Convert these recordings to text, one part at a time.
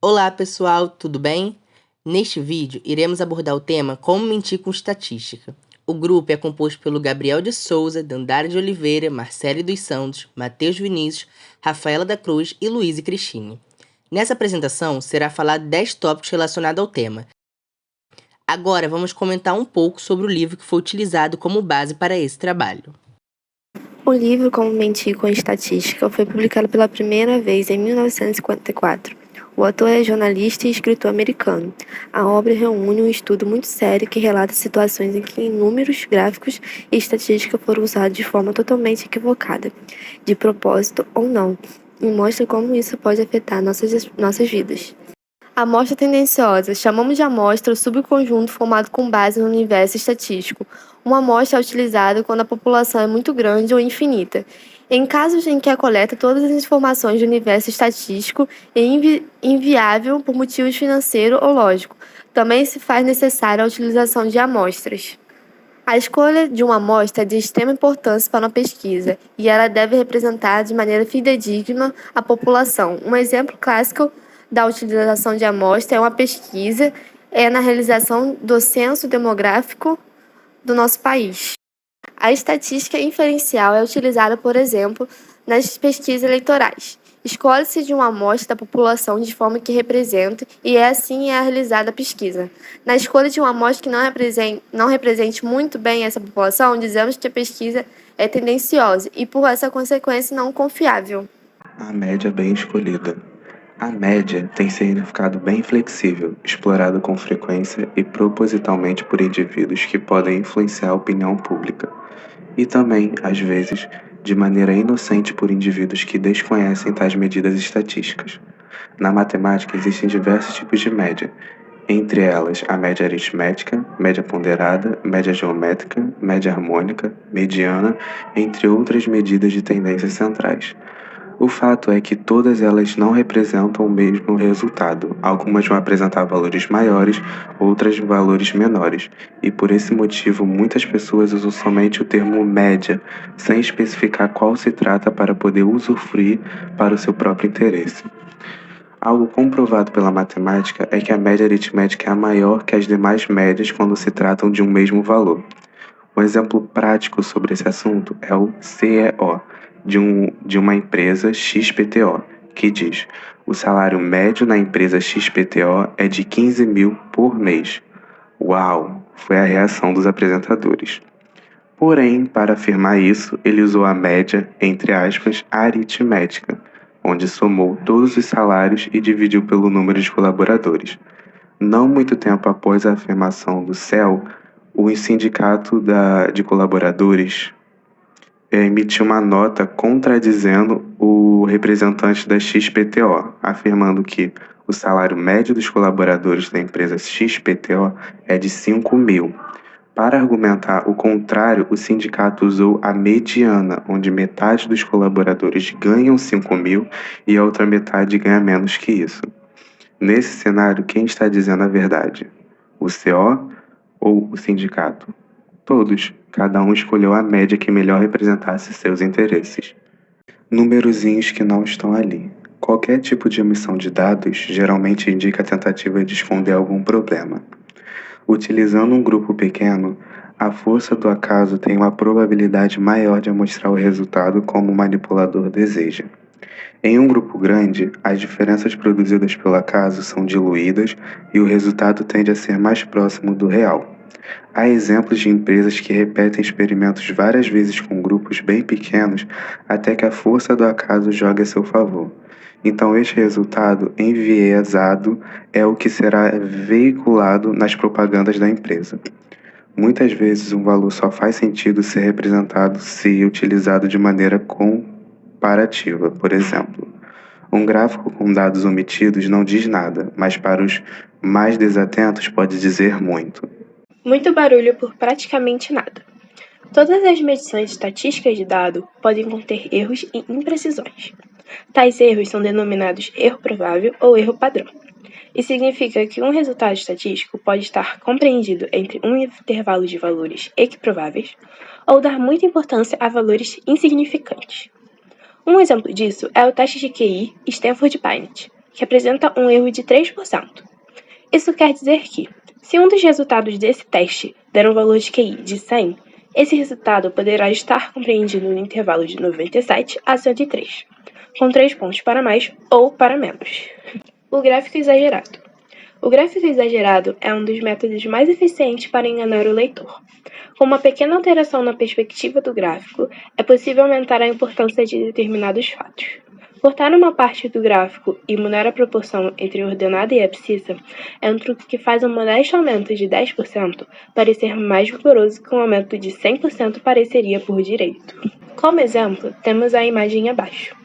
Olá pessoal, tudo bem? Neste vídeo, iremos abordar o tema Como mentir com estatística. O grupo é composto pelo Gabriel de Souza, Dandara de Oliveira, Marcele dos Santos, Matheus Vinícius, Rafaela da Cruz e Luiz e Cristine. Nessa apresentação, será falado 10 tópicos relacionados ao tema. Agora, vamos comentar um pouco sobre o livro que foi utilizado como base para esse trabalho. O livro Como Mentir com Estatística foi publicado pela primeira vez em 1954. O autor é jornalista e escritor americano. A obra reúne um estudo muito sério que relata situações em que números, gráficos e estatística foram usados de forma totalmente equivocada, de propósito ou não, e mostra como isso pode afetar nossas vidas. Amostra tendenciosa. Chamamos de amostra o subconjunto formado com base no universo estatístico. Uma amostra é utilizada quando a população é muito grande ou infinita. Em casos em que a coleta todas as informações do universo estatístico é inviável por motivos financeiros ou lógicos, também se faz necessária a utilização de amostras. A escolha de uma amostra é de extrema importância para uma pesquisa e ela deve representar de maneira fidedigna a população. Um exemplo clássico da utilização de amostra é uma pesquisa na realização do censo demográfico do nosso país. A estatística inferencial é utilizada, por exemplo, nas pesquisas eleitorais. Escolhe-se de uma amostra da população de forma que represente e assim é realizada a pesquisa. Na escolha de uma amostra que não represente muito bem essa população, dizemos que a pesquisa é tendenciosa e, por essa consequência, não confiável. A média bem escolhida. A média tem significado bem flexível, explorado com frequência e propositalmente por indivíduos que podem influenciar a opinião pública, e também, às vezes, de maneira inocente por indivíduos que desconhecem tais medidas estatísticas. Na matemática existem diversos tipos de média, entre elas a média aritmética, média ponderada, média geométrica, média harmônica, mediana, entre outras medidas de tendências centrais. O fato é que todas elas não representam o mesmo resultado. Algumas vão apresentar valores maiores, outras valores menores, e por esse motivo muitas pessoas usam somente o termo média, sem especificar qual se trata para poder usufruir para o seu próprio interesse. Algo comprovado pela matemática é que a média aritmética é maior que as demais médias quando se tratam de um mesmo valor. Um exemplo prático sobre esse assunto é o CEO de uma empresa XPTO, que diz: o salário médio na empresa XPTO é de 15 mil por mês. Uau! Foi a reação dos apresentadores. Porém, para afirmar isso, ele usou a média, entre aspas, aritmética, onde somou todos os salários e dividiu pelo número de colaboradores. Não muito tempo após a afirmação do CEL, o sindicato de colaboradores emitiu uma nota contradizendo o representante da XPTO, afirmando que o salário médio dos colaboradores da empresa XPTO é de 5 mil. Para argumentar o contrário, o sindicato usou a mediana, onde metade dos colaboradores ganham 5 mil e a outra metade ganha menos que isso. Nesse cenário, quem está dizendo a verdade? O CO ou o sindicato? Todos, cada um escolheu a média que melhor representasse seus interesses. Númerozinhos que não estão ali. Qualquer tipo de emissão de dados geralmente indica a tentativa de esconder algum problema. Utilizando um grupo pequeno, a força do acaso tem uma probabilidade maior de mostrar o resultado como o manipulador deseja. Em um grupo grande, as diferenças produzidas pelo acaso são diluídas e o resultado tende a ser mais próximo do real. Há exemplos de empresas que repetem experimentos várias vezes com grupos bem pequenos até que a força do acaso jogue a seu favor. Então, este resultado enviesado é o que será veiculado nas propagandas da empresa. Muitas vezes, um valor só faz sentido ser representado se utilizado de maneira comparativa. Por exemplo, um gráfico com dados omitidos não diz nada, mas para os mais desatentos pode dizer muito. Muito barulho por praticamente nada. Todas as medições estatísticas de dado podem conter erros e imprecisões. Tais erros são denominados erro provável ou erro padrão, e significa que um resultado estatístico pode estar compreendido entre um intervalo de valores equiprováveis ou dar muita importância a valores insignificantes. Um exemplo disso é o teste de QI Stanford Binet, que apresenta um erro de 3%. Isso quer dizer que, se um dos resultados desse teste der um valor de QI de 100, esse resultado poderá estar compreendido no intervalo de 97 a 103, com 3 pontos para mais ou para menos. O gráfico exagerado. O gráfico exagerado é um dos métodos mais eficientes para enganar o leitor. Com uma pequena alteração na perspectiva do gráfico, é possível aumentar a importância de determinados fatos. Cortar uma parte do gráfico e mudar a proporção entre a ordenada e a abscissa é um truque que faz um modesto aumento de 10% parecer mais vigoroso que um aumento de 100% pareceria por direito. Como exemplo, temos a imagem abaixo.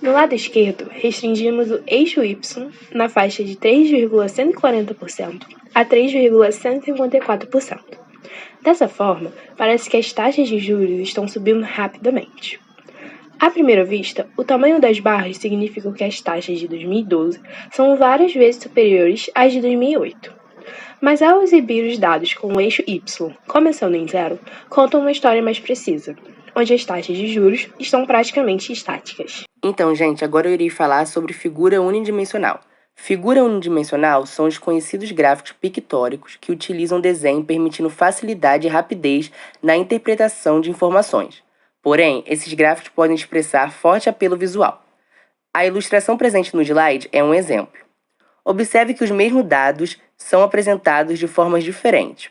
No lado esquerdo, restringimos o eixo Y na faixa de 3,140% a 3,154%. Dessa forma, parece que as taxas de juros estão subindo rapidamente. À primeira vista, o tamanho das barras significa que as taxas de 2012 são várias vezes superiores às de 2008. Mas ao exibir os dados com o eixo Y começando em zero, contam uma história mais precisa, onde as taxas de juros estão praticamente estáticas. Então, gente, agora eu irei falar sobre figura unidimensional. Figura unidimensional são os conhecidos gráficos pictóricos que utilizam desenho permitindo facilidade e rapidez na interpretação de informações. Porém, esses gráficos podem expressar forte apelo visual. A ilustração presente no slide é um exemplo. Observe que os mesmos dados são apresentados de formas diferentes.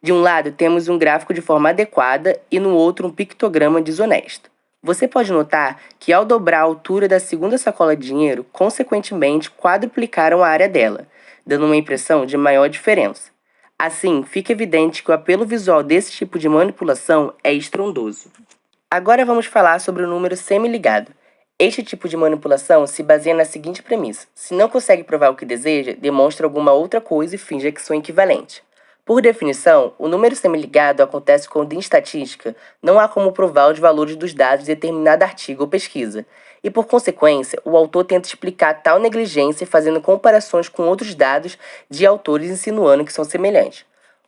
De um lado, temos um gráfico de forma adequada e no outro um pictograma desonesto. Você pode notar que ao dobrar a altura da segunda sacola de dinheiro, consequentemente quadruplicaram a área dela, dando uma impressão de maior diferença. Assim, fica evidente que o apelo visual desse tipo de manipulação é estrondoso. Agora vamos falar sobre o número semi-ligado. Este tipo de manipulação se baseia na seguinte premissa: se não consegue provar o que deseja, demonstra alguma outra coisa e finge que são equivalentes. Por definição, o número semi-ligado acontece quando, em estatística, não há como provar os valores dos dados de determinado artigo ou pesquisa, e, por consequência, o autor tenta explicar tal negligência fazendo comparações com outros dados de autores insinuando que são semelhantes.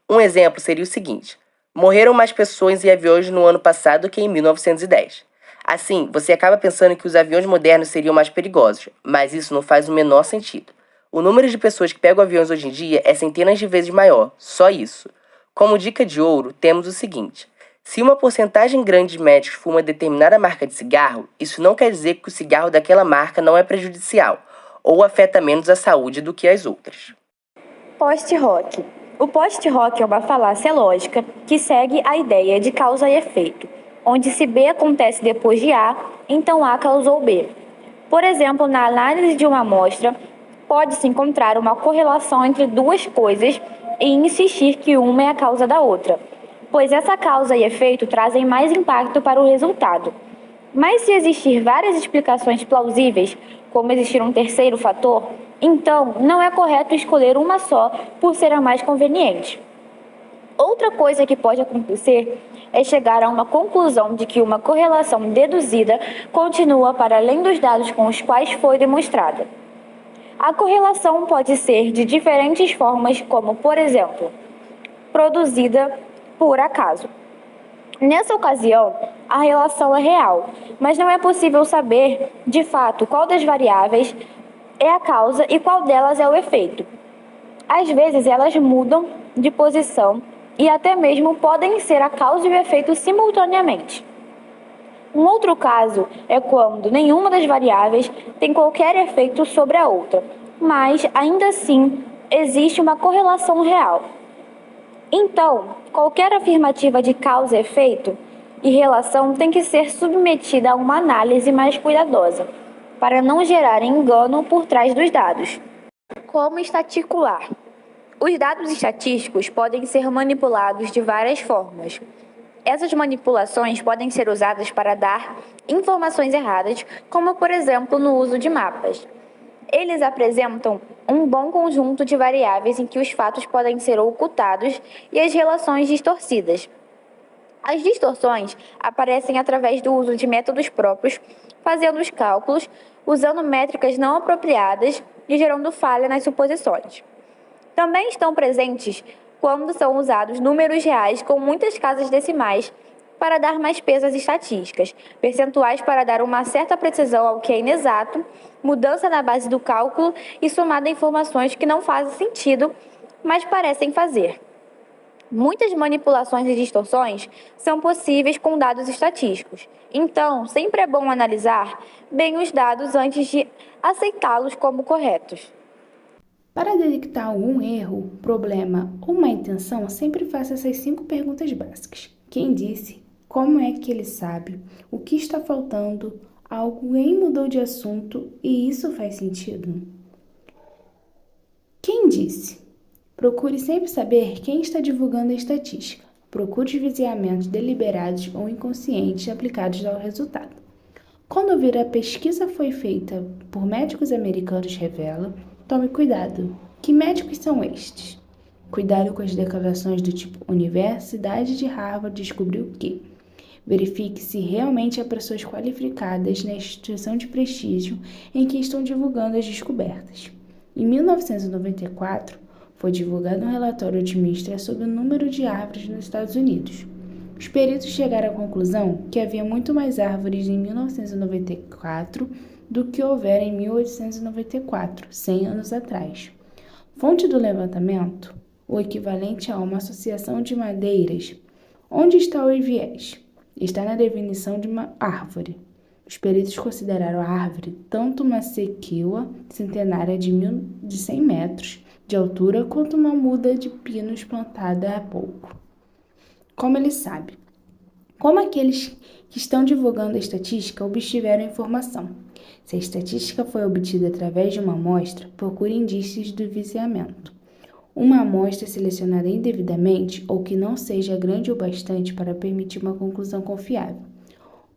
Um exemplo seria o seguinte: morreram mais pessoas em aviões no ano passado que em 1910. Assim, você acaba pensando que os aviões modernos seriam mais perigosos, mas isso não faz o menor sentido. O número de pessoas que pegam aviões hoje em dia é centenas de vezes maior, só isso. Como dica de ouro, temos o seguinte: se uma porcentagem grande de médicos fuma determinada marca de cigarro, isso não quer dizer que o cigarro daquela marca não é prejudicial, ou afeta menos a saúde do que as outras. Post-hoc. O post-hoc é uma falácia lógica que segue a ideia de causa e efeito, onde se B acontece depois de A, então A causou B. Por exemplo, na análise de uma amostra, pode-se encontrar uma correlação entre duas coisas e insistir que uma é a causa da outra, pois essa causa e efeito trazem mais impacto para o resultado. Mas se existir várias explicações plausíveis, como existir um terceiro fator, então não é correto escolher uma só por ser a mais conveniente. Outra coisa que pode acontecer é chegar a uma conclusão de que uma correlação deduzida continua para além dos dados com os quais foi demonstrada. A correlação pode ser de diferentes formas, como, por exemplo, produzida por acaso. Nessa ocasião, a relação é real, mas não é possível saber, de fato, qual das variáveis é a causa e qual delas é o efeito. Às vezes, elas mudam de posição e até mesmo podem ser a causa e o efeito simultaneamente. Um outro caso é quando nenhuma das variáveis tem qualquer efeito sobre a outra, mas ainda assim existe uma correlação real. Então, qualquer afirmativa de causa e efeito e relação tem que ser submetida a uma análise mais cuidadosa, para não gerar engano por trás dos dados. Como estaticular? Os dados estatísticos podem ser manipulados de várias formas. Essas manipulações podem ser usadas para dar informações erradas, como, por exemplo, no uso de mapas. Eles apresentam um bom conjunto de variáveis em que os fatos podem ser ocultados e as relações distorcidas. As distorções aparecem através do uso de métodos próprios, fazendo os cálculos, usando métricas não apropriadas e gerando falha nas suposições. Também estão presentes quando são usados números reais com muitas casas decimais para dar mais peso às estatísticas, percentuais para dar uma certa precisão ao que é inexato, mudança na base do cálculo e somada a informações que não fazem sentido, mas parecem fazer. Muitas manipulações e distorções são possíveis com dados estatísticos. Então, sempre é bom analisar bem os dados antes de aceitá-los como corretos. Para detectar algum erro, problema ou má intenção, sempre faça essas 5 perguntas básicas. Quem disse? Como é que ele sabe? O que está faltando? Alguém mudou de assunto e isso faz sentido? Quem disse? Procure sempre saber quem está divulgando a estatística. Procure desviamentos deliberados ou inconscientes aplicados ao resultado. Quando ouvir a pesquisa foi feita por médicos americanos revela, tome cuidado. Que médicos são estes? Cuidado com as declarações do tipo Universidade de Harvard descobriu que. Verifique se realmente há pessoas qualificadas na instituição de prestígio em que estão divulgando as descobertas. Em 1994, foi divulgado um relatório otimista sobre o número de árvores nos Estados Unidos. Os peritos chegaram à conclusão que havia muito mais árvores em 1994 do que houvera em 1894, 100 anos atrás. Fonte do levantamento: o equivalente a uma associação de madeiras. Onde está o viés? Está na definição de uma árvore. Os peritos consideraram a árvore tanto uma sequoia centenária de 100 metros de altura quanto uma muda de pinos plantada há pouco. Como ele sabe? Como aqueles que estão divulgando a estatística obtiveram a informação? Se a estatística foi obtida através de uma amostra, procure indícios do viciamento. Uma amostra selecionada indevidamente ou que não seja grande o bastante para permitir uma conclusão confiável.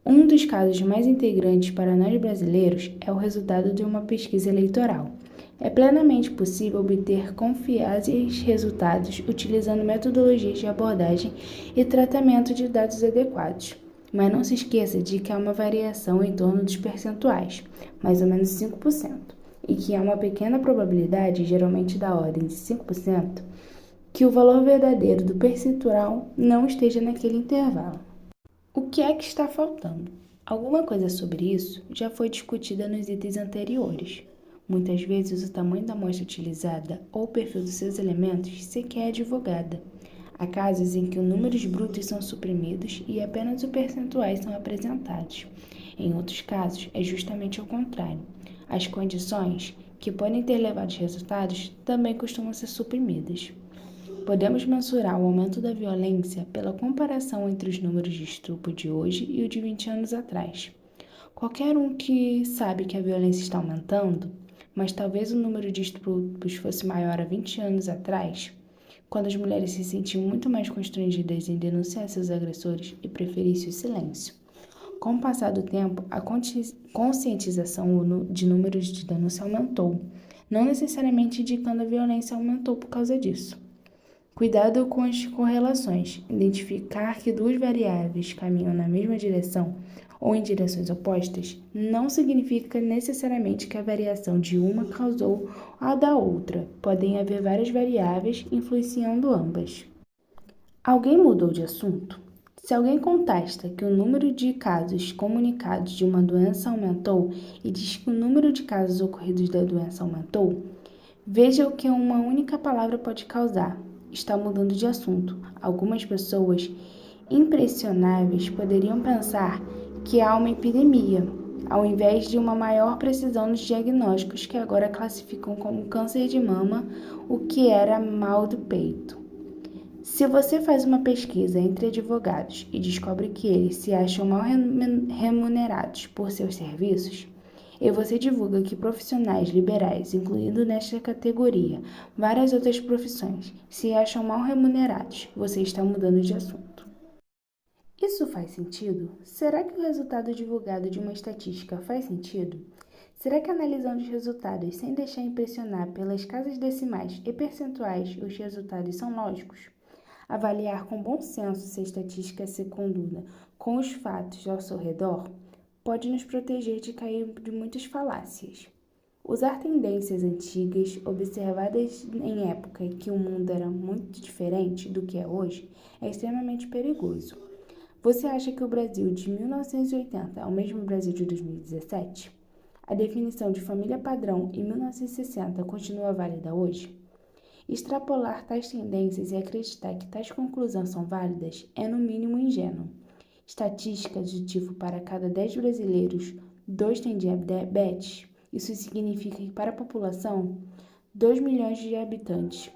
Um dos casos mais integrantes para nós brasileiros é o resultado de uma pesquisa eleitoral. É plenamente possível obter confiáveis resultados utilizando metodologias de abordagem e tratamento de dados adequados. Mas não se esqueça de que há uma variação em torno dos percentuais, mais ou menos 5%, e que há uma pequena probabilidade, geralmente da ordem de 5%, que o valor verdadeiro do percentual não esteja naquele intervalo. O que é que está faltando? Alguma coisa sobre isso já foi discutida nos itens anteriores. Muitas vezes o tamanho da amostra utilizada ou o perfil dos seus elementos sequer é divulgada. Há casos em que os números brutos são suprimidos e apenas os percentuais são apresentados. Em outros casos, é justamente o contrário. As condições que podem ter levado aos resultados também costumam ser suprimidas. Podemos mensurar o aumento da violência pela comparação entre os números de estupro de hoje e o de 20 anos atrás. Qualquer um que sabe que a violência está aumentando, mas talvez o número de estupros fosse maior há 20 anos atrás, quando as mulheres se sentiam muito mais constrangidas em denunciar seus agressores e preferissem o silêncio. Com o passar do tempo, a conscientização de números de denúncia aumentou, não necessariamente indicando a violência aumentou por causa disso. Cuidado com as correlações. Identificar que duas variáveis caminham na mesma direção ou em direções opostas não significa necessariamente que a variação de uma causou a da outra. Podem haver várias variáveis influenciando ambas. Alguém mudou de assunto? Se alguém contesta que o número de casos comunicados de uma doença aumentou e diz que o número de casos ocorridos da doença aumentou, veja o que uma única palavra pode causar. Está mudando de assunto. Algumas pessoas impressionáveis poderiam pensar que há uma epidemia, ao invés de uma maior precisão nos diagnósticos que agora classificam como câncer de mama o que era mal do peito. Se você faz uma pesquisa entre advogados e descobre que eles se acham mal remunerados por seus serviços, e você divulga que profissionais liberais, incluindo nesta categoria várias outras profissões, se acham mal remunerados, você está mudando de assunto. Isso faz sentido? Será que o resultado divulgado de uma estatística faz sentido? Será que analisando os resultados sem deixar impressionar pelas casas decimais e percentuais, os resultados são lógicos? Avaliar com bom senso se a estatística se conduna com os fatos ao seu redor pode nos proteger de cair de muitas falácias. Usar tendências antigas, observadas em época em que o mundo era muito diferente do que é hoje, é extremamente perigoso. Você acha que o Brasil de 1980 é o mesmo Brasil de 2017? A definição de família padrão em 1960 continua válida hoje? Extrapolar tais tendências e acreditar que tais conclusões são válidas é no mínimo ingênuo. Estatísticas do tipo para cada 10 brasileiros, 2 têm diabetes. Isso significa que para a população, 2 milhões de habitantes,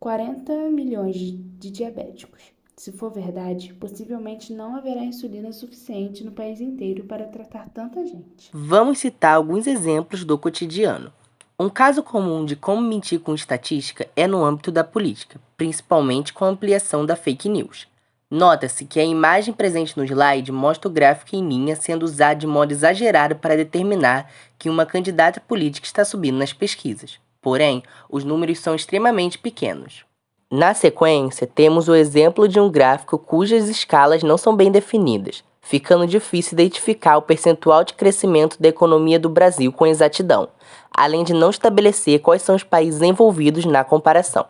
40 milhões de diabéticos. Se for verdade, possivelmente não haverá insulina suficiente no país inteiro para tratar tanta gente. Vamos citar alguns exemplos do cotidiano. Um caso comum de como mentir com estatística é no âmbito da política, principalmente com a ampliação da fake news. Nota-se que a imagem presente no slide mostra o gráfico em linha sendo usado de modo exagerado para determinar que uma candidata política está subindo nas pesquisas. Porém, os números são extremamente pequenos. Na sequência, temos o exemplo de um gráfico cujas escalas não são bem definidas, ficando difícil identificar o percentual de crescimento da economia do Brasil com exatidão, além de não estabelecer quais são os países envolvidos na comparação.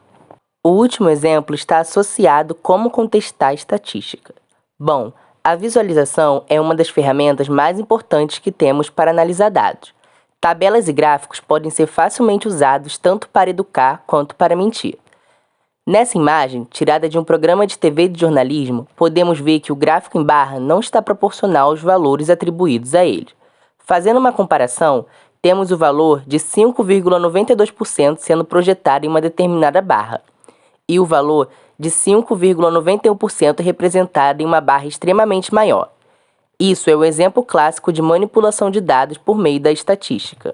O último exemplo está associado como contestar a estatística. Bom, a visualização é uma das ferramentas mais importantes que temos para analisar dados. Tabelas e gráficos podem ser facilmente usados tanto para educar quanto para mentir. Nessa imagem, tirada de um programa de TV de jornalismo, podemos ver que o gráfico em barra não está proporcional aos valores atribuídos a ele. Fazendo uma comparação, temos o valor de 5,92% sendo projetado em uma determinada barra, e o valor de 5,91% representado em uma barra extremamente maior. Isso é o exemplo clássico de manipulação de dados por meio da estatística.